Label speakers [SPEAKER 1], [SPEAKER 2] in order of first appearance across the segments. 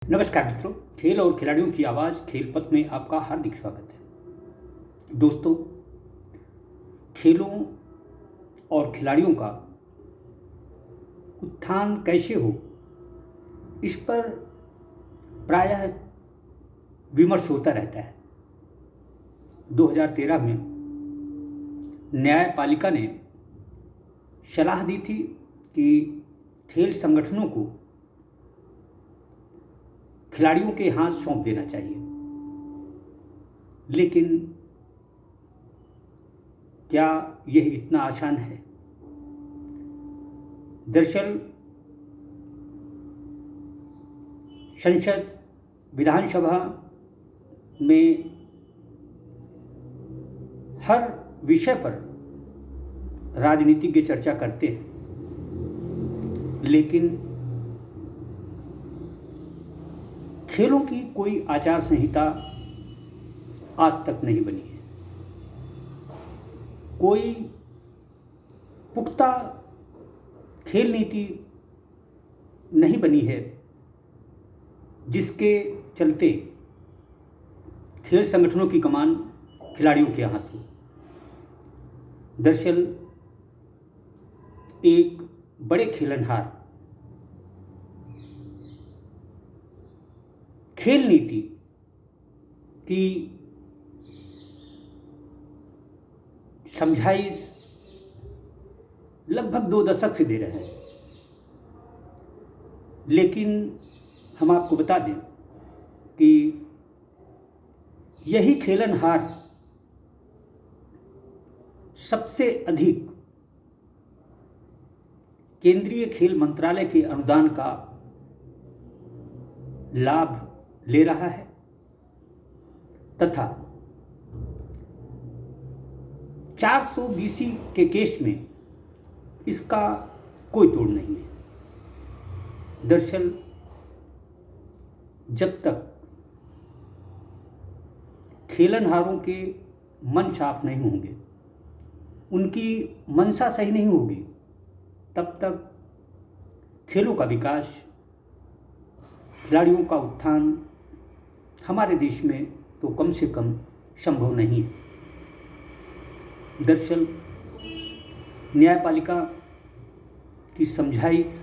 [SPEAKER 1] नमस्कार मित्रों, खेल और खिलाड़ियों की आवाज़ खेल पथ में आपका हार्दिक स्वागत है। दोस्तों, खेलों और खिलाड़ियों का उत्थान कैसे हो, इस पर प्रायः विमर्श होता रहता है। 2013 में न्यायपालिका ने सलाह दी थी कि खेल संगठनों को खिलाड़ियों के हाथ सौंप देना चाहिए, लेकिन क्या यह इतना आसान है? दरअसल संसद, विधानसभा में हर विषय पर राजनीतिज्ञ चर्चा करते हैं, लेकिन खेलों की कोई आचार संहिता आज तक नहीं बनी है। कोई पुख्ता खेल नीति नहीं बनी है जिसके चलते खेल संगठनों की कमान खिलाड़ियों के हाथ हो। दरअसल एक बड़े खेलनहार खेल नीति की समझाइश लगभग 2 दशक से दे रहे हैं, लेकिन हम आपको बता दें कि यही खेलनहार सबसे अधिक केंद्रीय खेल मंत्रालय के अनुदान का लाभ ले रहा है तथा 420 के केस में इसका कोई तोड़ नहीं है। दरअसल जब तक खेलनहारों के मन साफ नहीं होंगे, उनकी मंशा सही नहीं होगी, तब तक खेलों का विकास, खिलाड़ियों का उत्थान हमारे देश में तो कम से कम संभव नहीं है। दरअसल न्यायपालिका की समझाइश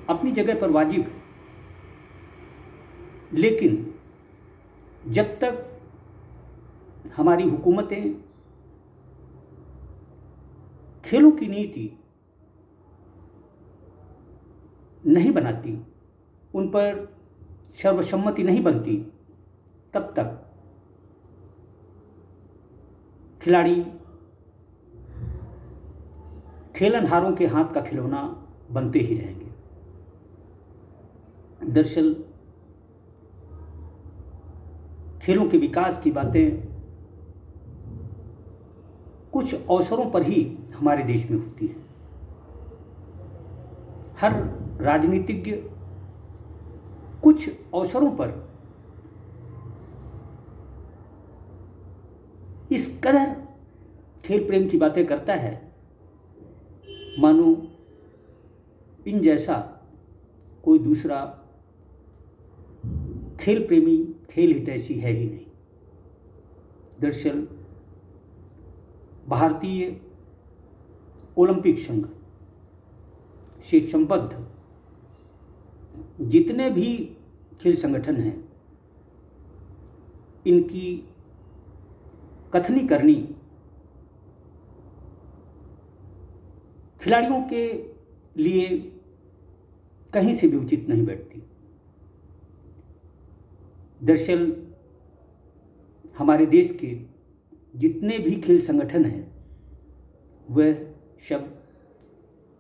[SPEAKER 1] अपनी जगह पर वाजिब है, लेकिन जब तक हमारी हुकूमतें खेलों की नीति नहीं बनाती, उन पर सर्वसम्मति नहीं बनती, तब तक खिलाड़ी खेलनहारों के हाथ का खिलौना बनते ही रहेंगे। दरअसल खेलों के विकास की बातें कुछ अवसरों पर ही हमारे देश में होती है। हर राजनीतिज्ञ कुछ अवसरों पर इस कदर खेल प्रेम की बातें करता है मानो इन जैसा कोई दूसरा खेल प्रेमी, खेल हितैषी है ही नहीं। दरअसल भारतीय ओलंपिक संघ से संबद्ध जितने भी खेल संगठन हैं, इनकी कथनी करनी खिलाड़ियों के लिए कहीं से भी उचित नहीं बैठती। दरअसल हमारे देश के जितने भी खेल संगठन हैं, वह सब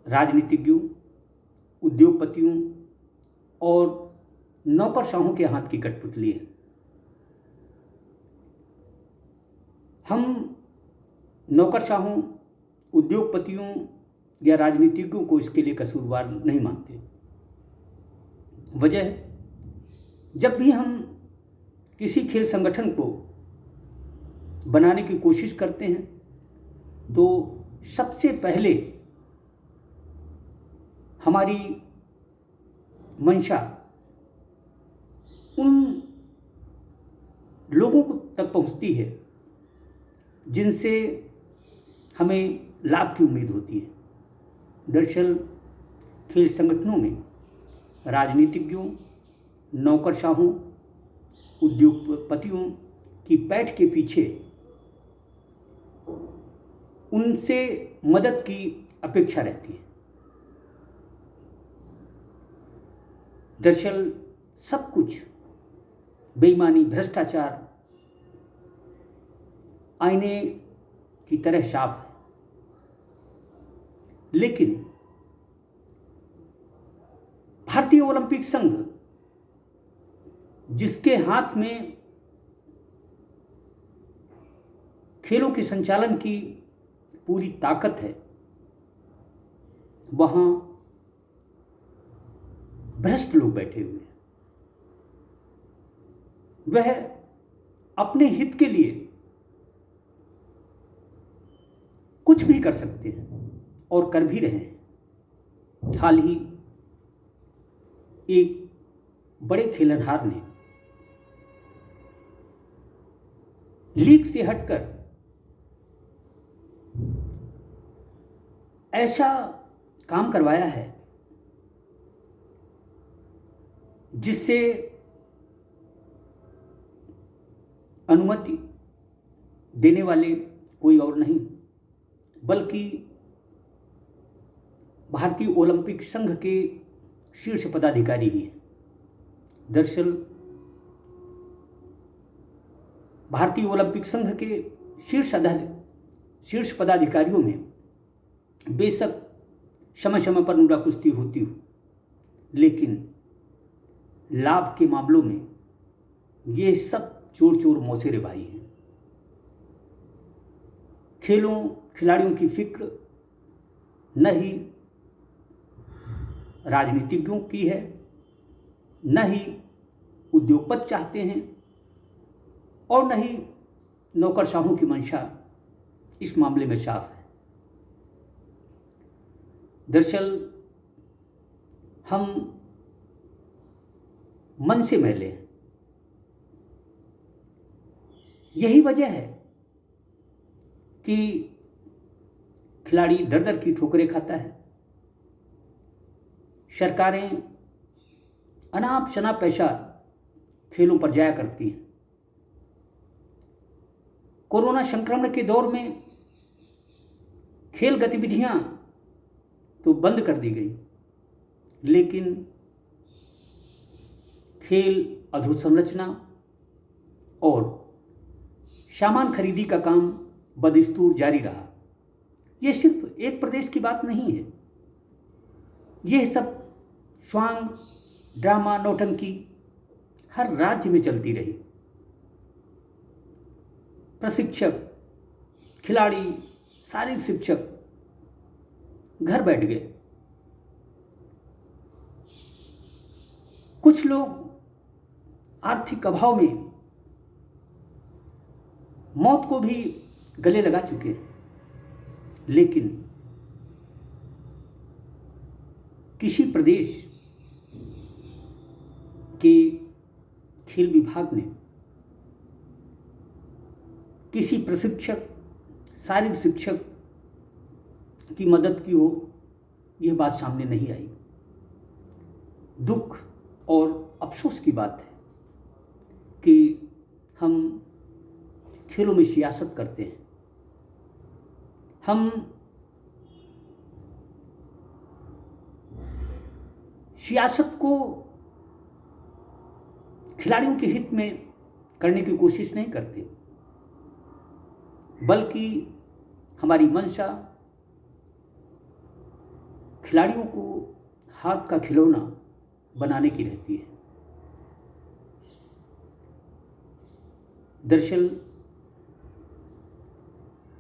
[SPEAKER 1] राजनीतिज्ञों, उद्योगपतियों और नौकरशाहों के हाथ की कठपुतली है। हम नौकरशाहों, उद्योगपतियों या राजनीतिज्ञों को इसके लिए कसूरवार नहीं मानते। वजह, जब भी हम किसी खेल संगठन को बनाने की कोशिश करते हैं तो सबसे पहले हमारी मंशा लोगों को तक पहुंचती है जिनसे हमें लाभ की उम्मीद होती है। दरअसल खेल संगठनों में राजनीतिज्ञों, नौकरशाहों, उद्योगपतियों की पैठ के पीछे उनसे मदद की अपेक्षा रहती है। दरअसल सब कुछ बेईमानी, भ्रष्टाचार आईने की तरह साफ है, लेकिन भारतीय ओलंपिक संघ जिसके हाथ में खेलों के संचालन की पूरी ताकत है, वहां भ्रष्ट लोग बैठे हुए हैं। वह अपने हित के लिए कुछ भी कर सकते हैं और कर भी रहे हैं। हाल ही एक बड़े खेलनहार ने लीग से हटकर ऐसा काम करवाया है जिससे अनुमति देने वाले कोई और नहीं बल्कि भारतीय ओलंपिक संघ के शीर्ष पदाधिकारी ही हैं। दरअसल भारतीय ओलंपिक संघ के शीर्ष पदाधिकारियों में बेशक समय समय पर मुद्रा कुश्ती होती हो, लेकिन लाभ के मामलों में ये सब चोर चोर मौसेरे भाई हैं। खिलाड़ियों की फिक्र न ही राजनीतिज्ञों की है, न ही उद्योगपति चाहते हैं और न ही नौकरशाहों की मंशा इस मामले में साफ है। दरअसल हम मन से मैले हैं। यही वजह है कि खिलाड़ी दर दर की ठोकरें खाता है। सरकारें अनाप शनाप पैसा खेलों पर जाया करती हैं। कोरोना संक्रमण के दौर में खेल गतिविधियां तो बंद कर दी गई, लेकिन खेल अधोसंरचना और सामान खरीदी का काम बदस्तूर जारी रहा। ये सिर्फ एक प्रदेश की बात नहीं है, यह सब स्वांग, ड्रामा, नौटंकी हर राज्य में चलती रही। प्रशिक्षक, खिलाड़ी, शारीरिक शिक्षक घर बैठ गए। कुछ लोग आर्थिक अभाव में मौत को भी गले लगा चुके हैं, लेकिन किसी प्रदेश के खेल विभाग ने किसी प्रशिक्षक, शारीरिक शिक्षक की मदद की हो, यह बात सामने नहीं आई। दुख और अफसोस की बात है कि हम खेलों में सियासत करते हैं। हम सियासत को खिलाड़ियों के हित में करने की कोशिश नहीं करते, बल्कि हमारी मंशा खिलाड़ियों को हाथ का खिलौना बनाने की रहती है। दरअसल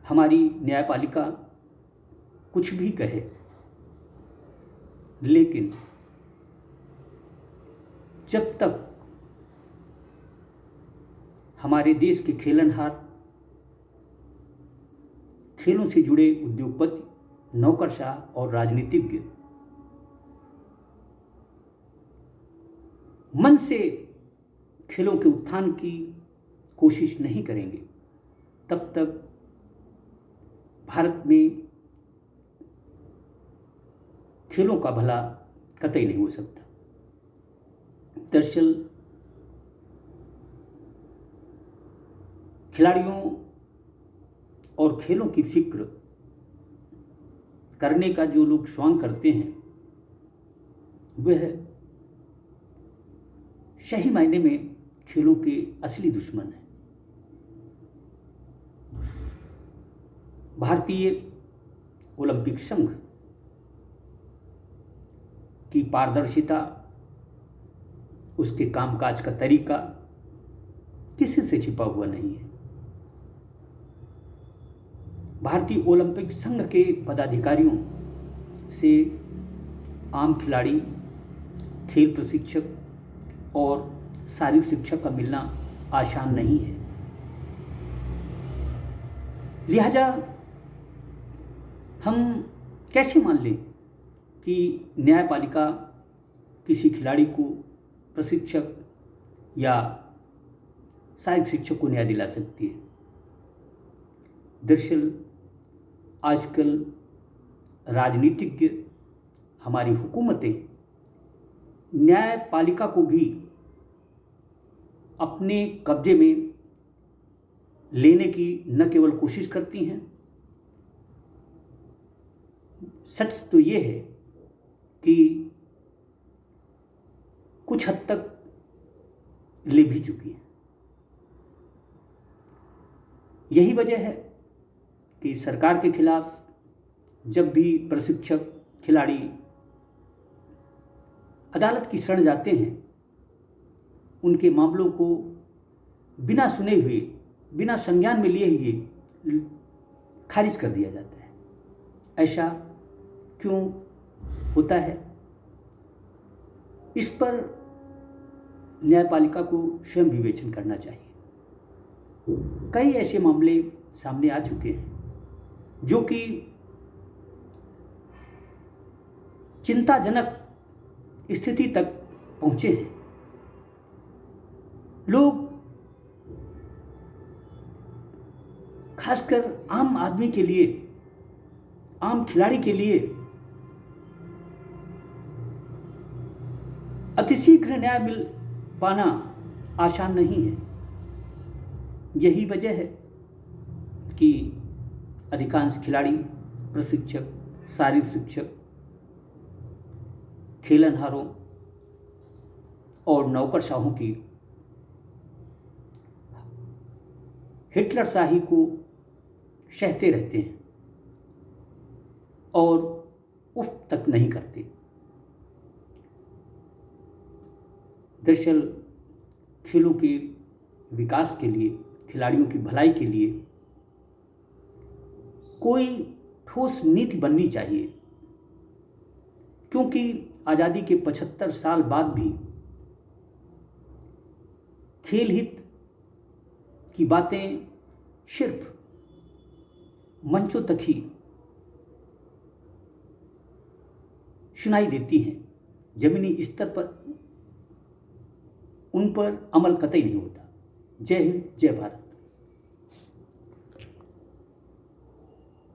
[SPEAKER 1] हमारी न्यायपालिका कुछ भी कहे, लेकिन जब तक हमारे देश के खेलनहार, खेलों से जुड़े उद्योगपति, नौकरशाह और राजनीतिज्ञ मन से खेलों के उत्थान की कोशिश नहीं करेंगे तब तक भारत में खेलों का भला कतई नहीं हो सकता। दरअसल खिलाड़ियों और खेलों की फिक्र करने का जो लोग श्वान करते हैं वह सही मायने में खेलों के असली दुश्मन है। भारतीय ओलंपिक संघ की पारदर्शिता, उसके कामकाज का तरीका किसी से छिपा हुआ नहीं है। भारतीय ओलंपिक संघ के पदाधिकारियों से आम खिलाड़ी, खेल प्रशिक्षक और शारीरिक शिक्षक का मिलना आसान नहीं है। लिहाजा हम कैसे मान लें कि न्यायपालिका किसी खिलाड़ी को प्रशिक्षक या शारीरिक शिक्षक को न्याय दिला सकती है। दरअसल आजकल राजनीतिज्ञ, हमारी हुकूमतें न्यायपालिका को भी अपने कब्जे में लेने की न केवल कोशिश करती हैं, सच तो ये है कि कुछ हद तक ले भी चुकी है। यही वजह है कि सरकार के खिलाफ जब भी प्रशिक्षक, खिलाड़ी अदालत की शरण जाते हैं, उनके मामलों को बिना सुने हुए, बिना संज्ञान में लिए हुए खारिज कर दिया जाता है। ऐसा क्यों होता है? इस पर न्यायपालिका को स्वयं विवेचन करना चाहिए। कई ऐसे मामले सामने आ चुके हैं जो कि चिंताजनक स्थिति तक पहुंचे हैं। लोग, खासकर आम आदमी के लिए, आम खिलाड़ी के लिए अतिशीघ्र न्याय मिल पाना आसान नहीं है। यही वजह है कि अधिकांश खिलाड़ी, प्रशिक्षक, शारीरिक शिक्षक, खेलनहारों और नौकरशाहों की हिटलरशाही को सहते रहते हैं और उफ तक नहीं करते। दरअसल खेलों के विकास के लिए, खिलाड़ियों की भलाई के लिए कोई ठोस नीति बननी चाहिए, क्योंकि आज़ादी के 75 साल बाद भी खेल हित की बातें सिर्फ मंचों तक ही सुनाई देती हैं। जमीनी स्तर पर उन पर अमल कतई नहीं होता। जय हिंद, जय भारत।